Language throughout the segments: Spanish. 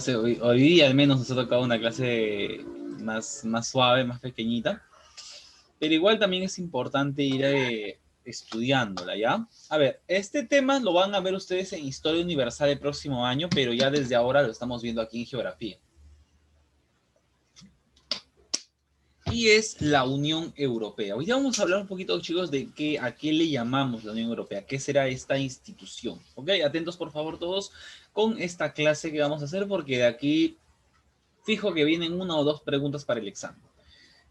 Hoy día al menos nos ha tocado una clase más suave, más pequeñita, pero igual también es importante ir estudiándola, ¿ya? A ver, este tema lo van a ver ustedes en Historia Universal el próximo año, pero ya desde ahora lo estamos viendo aquí en Geografía. Y es la Unión Europea. Hoy vamos a hablar un poquito, chicos, de a qué le llamamos la Unión Europea, qué será esta institución. ¿Ok? Atentos, por favor, todos con esta clase que vamos a hacer, porque de aquí fijo que vienen una o dos preguntas para el examen.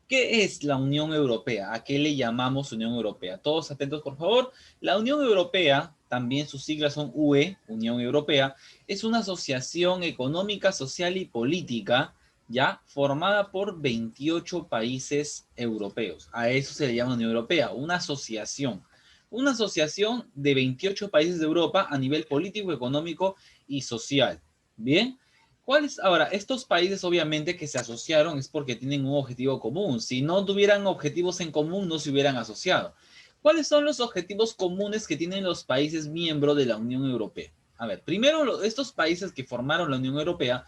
¿Qué es la Unión Europea? ¿A qué le llamamos Unión Europea? Todos atentos, por favor. La Unión Europea, también sus siglas son UE, Unión Europea, es una asociación económica, social y política, ya formada por 28 países europeos. A eso se le llama Unión Europea, una asociación. Una asociación de 28 países de Europa a nivel político, económico y social. Bien. ¿Cuáles? Ahora, estos países obviamente que se asociaron es porque tienen un objetivo común. Si no tuvieran objetivos en común, no se hubieran asociado. ¿Cuáles son los objetivos comunes que tienen los países miembros de la Unión Europea? A ver, primero, estos países que formaron la Unión Europea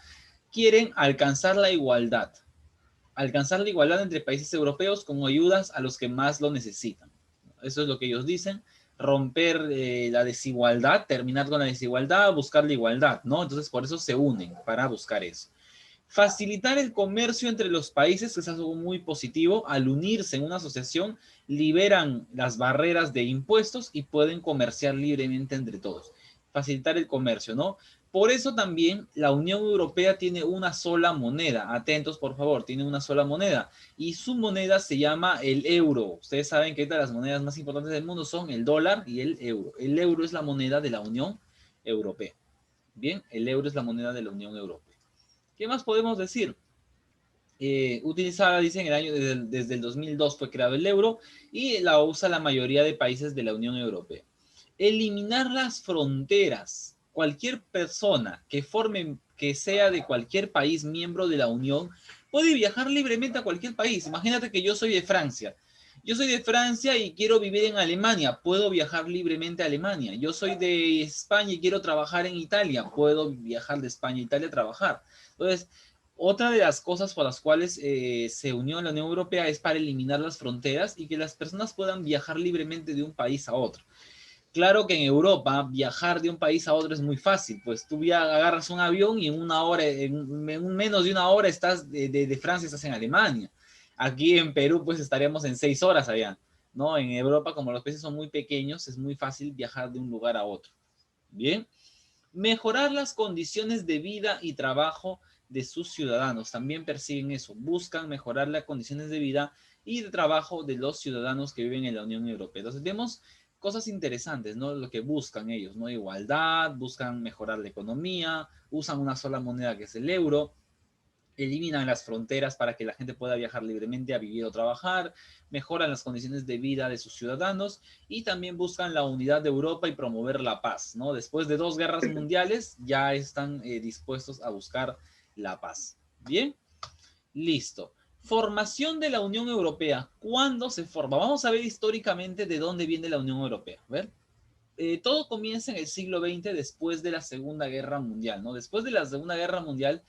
quieren alcanzar la igualdad entre países europeos con ayudas a los que más lo necesitan. Eso es lo que ellos dicen, romper la desigualdad, terminar con la desigualdad, buscar la igualdad, ¿no? Entonces por eso se unen, para buscar eso. Facilitar el comercio entre los países, que es algo muy positivo. Al unirse en una asociación, liberan las barreras de impuestos y pueden comerciar libremente entre todos. Facilitar el comercio, ¿no? Por eso también la Unión Europea tiene una sola moneda. Atentos, por favor, tiene una sola moneda. Y su moneda se llama el euro. Ustedes saben que las monedas más importantes del mundo son el dólar y el euro. El euro es la moneda de la Unión Europea. Bien, el euro es la moneda de la Unión Europea. ¿Qué más podemos decir? Utilizada, dicen, desde el 2002 fue creado el euro y la usa la mayoría de países de la Unión Europea. Eliminar las fronteras. Cualquier persona que sea de cualquier país miembro de la Unión puede viajar libremente a cualquier país. Imagínate que yo soy de Francia. Yo soy de Francia y quiero vivir en Alemania. Puedo viajar libremente a Alemania. Yo soy de España y quiero trabajar en Italia. Puedo viajar de España a Italia a trabajar. Entonces, otra de las cosas por las cuales se unió la Unión Europea es para eliminar las fronteras y que las personas puedan viajar libremente de un país a otro. Claro que en Europa viajar de un país a otro es muy fácil, pues tú agarras un avión y en una hora, en menos de una hora estás de Francia, estás en Alemania. Aquí en Perú pues estaríamos en 6 horas allá, ¿no? En Europa, como los países son muy pequeños, es muy fácil viajar de un lugar a otro. Bien. Mejorar las condiciones de vida y trabajo de sus ciudadanos. También persiguen eso, buscan mejorar las condiciones de vida y de trabajo de los ciudadanos que viven en la Unión Europea. Entonces vemos cosas interesantes, ¿no? Lo que buscan ellos, ¿no? Igualdad, buscan mejorar la economía, usan una sola moneda que es el euro, eliminan las fronteras para que la gente pueda viajar libremente a vivir o trabajar, mejoran las condiciones de vida de sus ciudadanos y también buscan la unidad de Europa y promover la paz, ¿no? Después de 2 guerras mundiales ya están dispuestos a buscar la paz. Bien, listo. Formación de la Unión Europea. ¿Cuándo se forma? Vamos a ver históricamente de dónde viene la Unión Europea. A ver. Todo comienza en el siglo XX después de la Segunda Guerra Mundial, ¿no? Después de la Segunda Guerra Mundial,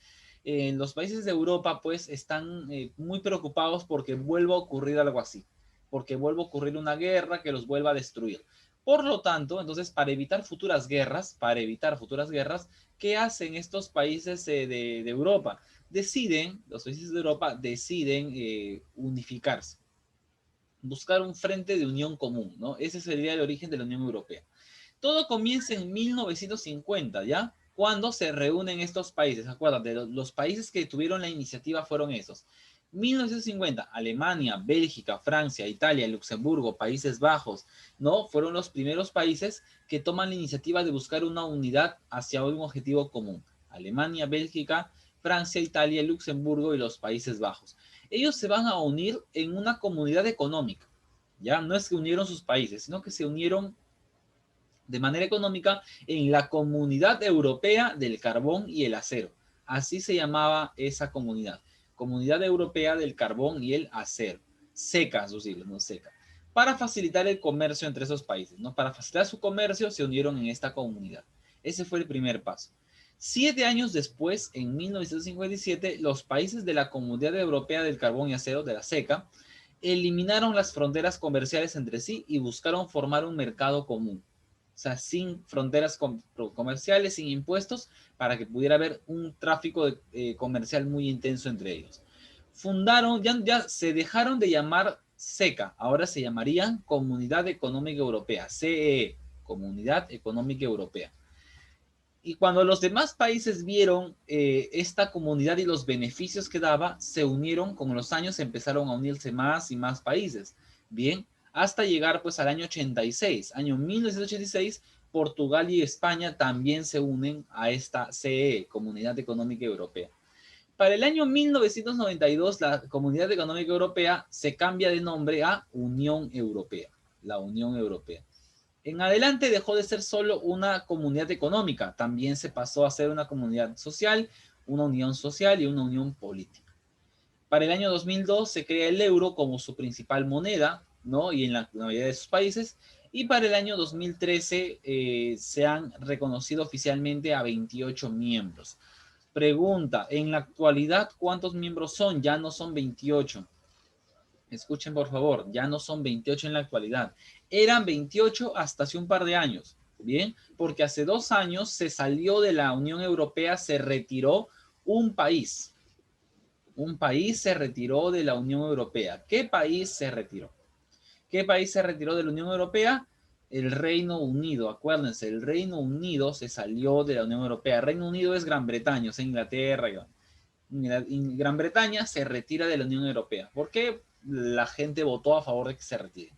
los países de Europa pues están muy preocupados porque vuelva a ocurrir algo así, porque vuelva a ocurrir una guerra que los vuelva a destruir. Por lo tanto, entonces, para evitar futuras guerras, ¿qué hacen estos países de Europa? Los países de Europa deciden unificarse, buscar un frente de unión común, ¿no? Ese sería el origen de la Unión Europea. Todo comienza en 1950, ¿ya? Cuando se reúnen estos países. Acuérdate, los países que tuvieron la iniciativa fueron esos. 1950, Alemania, Bélgica, Francia, Italia, Luxemburgo, Países Bajos, ¿no? Fueron los primeros países que toman la iniciativa de buscar una unidad hacia un objetivo común. Alemania, Bélgica, Francia, Italia, Luxemburgo y los Países Bajos. Ellos se van a unir en una comunidad económica, ¿ya? No es que unieron sus países, sino que se unieron de manera económica en la Comunidad Europea del Carbón y el Acero. Así se llamaba esa comunidad. Comunidad Europea del Carbón y el Acero. SECA, sus siglas, no SECA. Para facilitar el comercio entre esos países, ¿no? Para facilitar su comercio se unieron en esta comunidad. Ese fue el primer paso. 7 años después, en 1957, los países de la Comunidad Europea del Carbón y Acero, de la CECA, eliminaron las fronteras comerciales entre sí y buscaron formar un mercado común. O sea, sin fronteras comerciales, sin impuestos, para que pudiera haber un tráfico comercial muy intenso entre ellos. Fundaron, ya se dejaron de llamar CECA, ahora se llamarían Comunidad Económica Europea, CEE, Comunidad Económica Europea. Y cuando los demás países vieron esta comunidad y los beneficios que daba, se unieron, con los años empezaron a unirse más y más países. Bien, hasta llegar pues al año 86, año 1986, Portugal y España también se unen a esta CE, Comunidad Económica Europea. Para el año 1992, la Comunidad Económica Europea se cambia de nombre a Unión Europea, la Unión Europea. En adelante dejó de ser solo una comunidad económica, también se pasó a ser una comunidad social, una unión social y una unión política. Para el año 2002 se crea el euro como su principal moneda, ¿no? Y en la mayoría de sus países. Y para el año 2013 se han reconocido oficialmente a 28 miembros. Pregunta, en la actualidad, ¿cuántos miembros son? Ya no son 28. Escuchen por favor, ya no son 28 en la actualidad. Eran 28 hasta hace un par de años. Bien, porque hace 2 años se salió de la Unión Europea, se retiró un país. Un país se retiró de la Unión Europea. ¿Qué país se retiró? ¿Qué país se retiró de la Unión Europea? El Reino Unido. Acuérdense, el Reino Unido se salió de la Unión Europea. Reino Unido es Gran Bretaña, o sea, Inglaterra. Gran Bretaña se retira de la Unión Europea. ¿Por qué? La gente votó a favor de que se retire.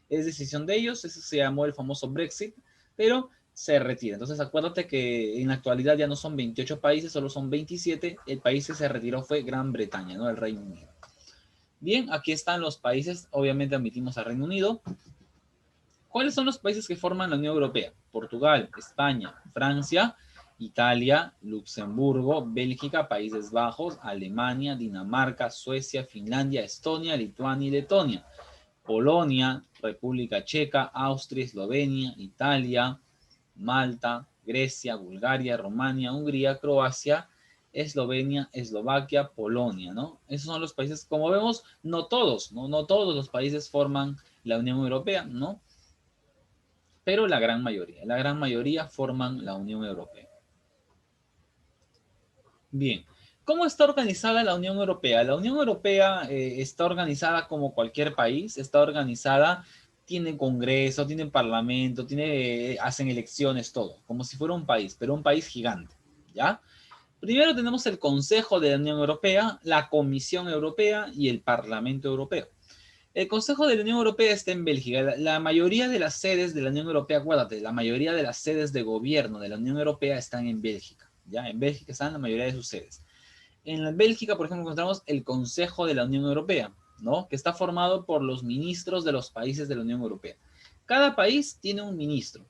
Es decisión de ellos, eso se llamó el famoso Brexit, pero se retira. Entonces acuérdate que en la actualidad ya no son 28 países, solo son 27. El país que se retiró fue Gran Bretaña, ¿no? El Reino Unido. Bien, aquí están los países, obviamente admitimos al Reino Unido. ¿Cuáles son los países que forman la Unión Europea? Portugal, España, Francia, Italia, Luxemburgo, Bélgica, Países Bajos, Alemania, Dinamarca, Suecia, Finlandia, Estonia, Lituania y Letonia. Polonia, República Checa, Austria, Eslovenia, Italia, Malta, Grecia, Bulgaria, Rumania, Hungría, Croacia, Eslovenia, Eslovaquia, Polonia, ¿no? Esos son los países, como vemos, no todos, no todos los países forman la Unión Europea, ¿no? Pero la gran mayoría forman la Unión Europea. Bien, ¿cómo está organizada la Unión Europea? La Unión Europea está organizada como cualquier país, está organizada, tiene congreso, tiene parlamento, hacen elecciones, todo, como si fuera un país, pero un país gigante, ¿ya? Primero tenemos el Consejo de la Unión Europea, la Comisión Europea y el Parlamento Europeo. El Consejo de la Unión Europea está en Bélgica. La mayoría de las sedes de la Unión Europea, acuérdate, la mayoría de las sedes de gobierno de la Unión Europea están en Bélgica. ¿Ya? En Bélgica están la mayoría de sus sedes. En Bélgica, por ejemplo, encontramos el Consejo de la Unión Europea, ¿no? Que está formado por los ministros de los países de la Unión Europea. Cada país tiene un ministro,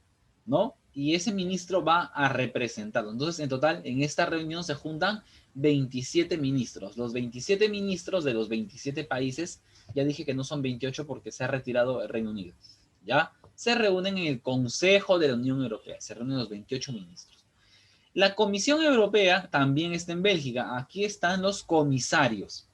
¿no? Y ese ministro va a representarlo. Entonces, en total, en esta reunión se juntan 27 ministros. Los 27 ministros de los 27 países, ya dije que no son 28 porque se ha retirado el Reino Unido, ¿ya? Se reúnen en el Consejo de la Unión Europea. Se reúnen los 28 ministros. La Comisión Europea también está en Bélgica. Aquí están los comisarios.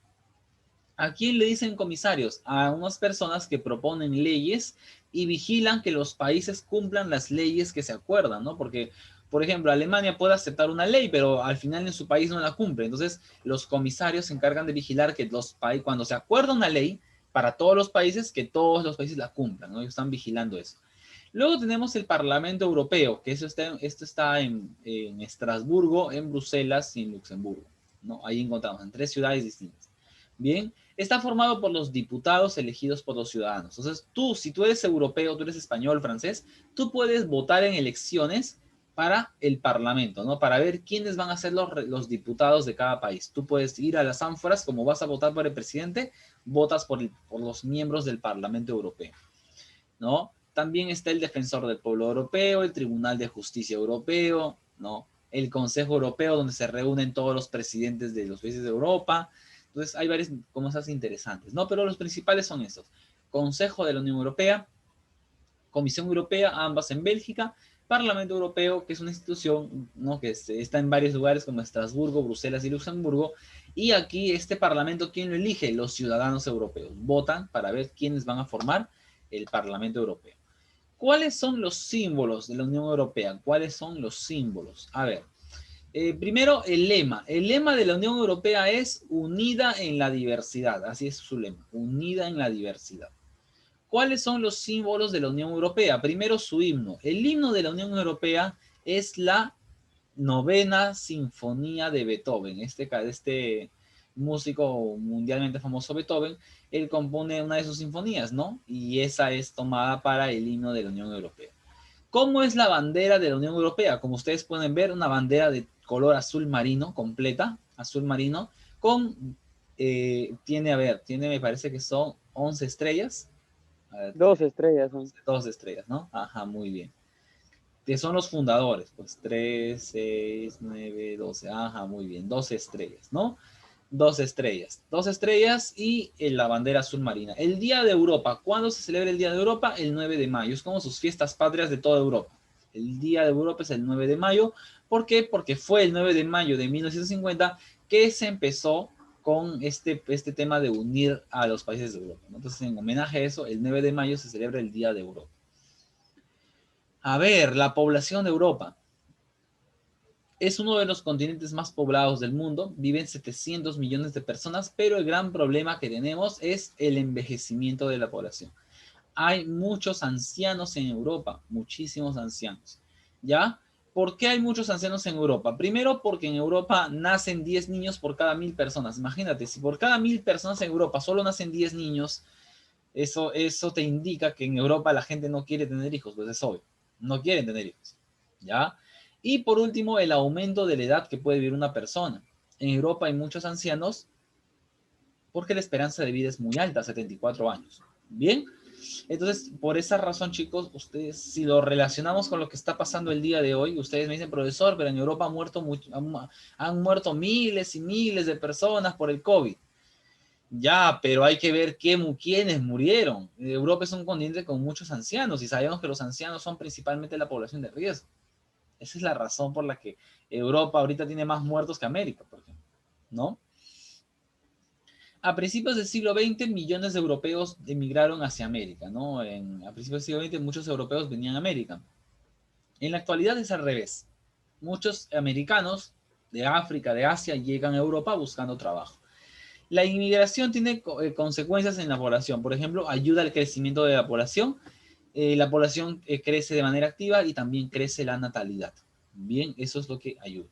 ¿A quién le dicen comisarios? A unas personas que proponen leyes y vigilan que los países cumplan las leyes que se acuerdan, ¿no? Porque, por ejemplo, Alemania puede aceptar una ley, pero al final en su país no la cumple. Entonces, los comisarios se encargan de vigilar que cuando se acuerda una ley para todos los países, que todos los países la cumplan, ¿no? Ellos están vigilando eso. Luego tenemos el Parlamento Europeo, que esto está en Estrasburgo, en Bruselas y en Luxemburgo, ¿no? Ahí encontramos en 3 ciudades distintas. Bien, está formado por los diputados elegidos por los ciudadanos. Entonces, si tú eres europeo, tú eres español, francés, tú puedes votar en elecciones para el Parlamento, ¿no? Para ver quiénes van a ser los diputados de cada país. Tú puedes ir a las ánforas, como vas a votar por el presidente, votas por los miembros del Parlamento Europeo, ¿no? También está el Defensor del Pueblo Europeo, el Tribunal de Justicia Europeo, ¿no? El Consejo Europeo, donde se reúnen todos los presidentes de los países de Europa. Entonces, hay varias cosas interesantes, ¿no? Pero los principales son estos. Consejo de la Unión Europea, Comisión Europea, ambas en Bélgica, Parlamento Europeo, que es una institución, ¿no?, que está en varios lugares como Estrasburgo, Bruselas y Luxemburgo. Y aquí este Parlamento, ¿quién lo elige? Los ciudadanos europeos. Votan para ver quiénes van a formar el Parlamento Europeo. ¿Cuáles son los símbolos de la Unión Europea? ¿Cuáles son los símbolos? A ver, primero el lema. El lema de la Unión Europea es unida en la diversidad. Así es su lema, unida en la diversidad. ¿Cuáles son los símbolos de la Unión Europea? Primero su himno. El himno de la Unión Europea es la novena sinfonía de Beethoven. Este músico mundialmente famoso Beethoven, él compone una de sus sinfonías, ¿no? Y esa es tomada para el himno de la Unión Europea. ¿Cómo es la bandera de la Unión Europea? Como ustedes pueden ver, una bandera de color azul marino, completa, azul marino, con, tiene, me parece que son 11 estrellas. A ver, 2 estrellas son. 2 estrellas, ¿no? Ajá, muy bien. Que son los fundadores, pues 3, 6, 9, 12, ajá, muy bien, 12 estrellas, ¿no? 2 estrellas y la bandera azul marina. El Día de Europa, ¿cuándo se celebra el Día de Europa? El 9 de mayo, es como sus fiestas patrias de toda Europa. El Día de Europa es el 9 de mayo, ¿por qué? Porque fue el 9 de mayo de 1950 que se empezó con este tema de unir a los países de Europa, ¿no? Entonces, en homenaje a eso, el 9 de mayo se celebra el Día de Europa. A ver, la población de Europa. Es uno de los continentes más poblados del mundo, viven 700 millones de personas, pero el gran problema que tenemos es el envejecimiento de la población. Hay muchos ancianos en Europa, muchísimos ancianos, ¿ya? ¿Por qué hay muchos ancianos en Europa? Primero, porque en Europa nacen 10 niños por cada 1000 personas. Imagínate, si por cada 1000 personas en Europa solo nacen 10 niños, eso te indica que en Europa la gente no quiere tener hijos, pues es obvio, no quieren tener hijos, ¿ya? Y por último, el aumento de la edad que puede vivir una persona. En Europa hay muchos ancianos porque la esperanza de vida es muy alta, 74 años. Bien, entonces por esa razón, chicos, ustedes, si lo relacionamos con lo que está pasando el día de hoy, ustedes me dicen, profesor, pero en Europa han muerto miles y miles de personas por el COVID. Ya, pero hay que ver quiénes murieron. Europa es un continente con muchos ancianos y sabemos que los ancianos son principalmente la población de riesgo. Esa es la razón por la que Europa ahorita tiene más muertos que América, por ejemplo, ¿no? A principios del siglo XX, millones de europeos emigraron hacia América, ¿no? A principios del siglo XX, muchos europeos venían a América. En la actualidad es al revés. Muchos americanos de África, de Asia, llegan a Europa buscando trabajo. La inmigración tiene consecuencias en la población. Por ejemplo, ayuda al crecimiento de la población. La población crece de manera activa y también crece la natalidad. Bien, eso es lo que ayuda.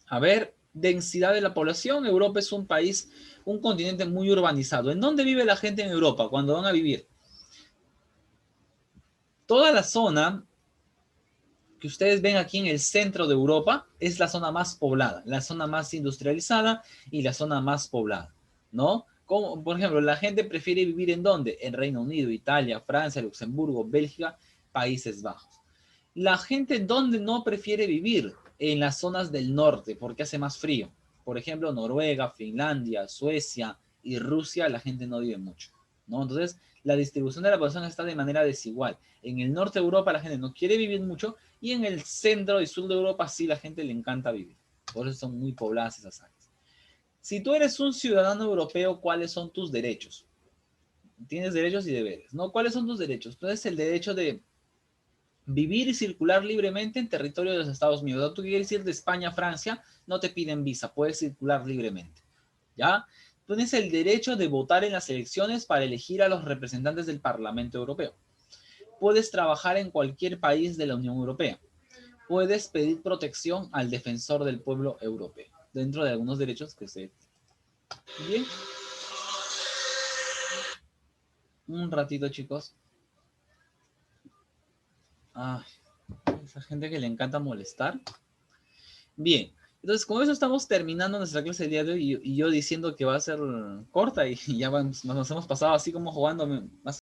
A ver, densidad de la población. Europa es un país, un continente muy urbanizado. ¿En dónde vive la gente en Europa cuando van a vivir? Toda la zona que ustedes ven aquí en el centro de Europa es la zona más poblada, la zona más industrializada y la zona más poblada, ¿no? Como, por ejemplo, la gente prefiere vivir ¿en dónde? En Reino Unido, Italia, Francia, Luxemburgo, Bélgica, Países Bajos. La gente ¿dónde no prefiere vivir? En las zonas del norte, porque hace más frío. Por ejemplo, Noruega, Finlandia, Suecia y Rusia, la gente no vive mucho, ¿no? Entonces, la distribución de la población está de manera desigual. En el norte de Europa la gente no quiere vivir mucho y en el centro y sur de Europa sí la gente le encanta vivir. Por eso son muy pobladas esas áreas. Si tú eres un ciudadano europeo, ¿cuáles son tus derechos? Tienes derechos y deberes, ¿no? ¿Cuáles son tus derechos? Entonces, el derecho de vivir y circular libremente en territorio de los Estados Unidos. Tú quieres ir de España a Francia, no te piden visa, puedes circular libremente, ¿ya? Tienes el derecho de votar en las elecciones para elegir a los representantes del Parlamento Europeo. Puedes trabajar en cualquier país de la Unión Europea. Puedes pedir protección al defensor del pueblo europeo, dentro de algunos derechos que se... Bien. Un ratito, chicos. Ay, esa gente que le encanta molestar. Bien, entonces con eso estamos terminando nuestra clase del día de hoy y yo diciendo que va a ser corta y ya nos hemos pasado así como jugando más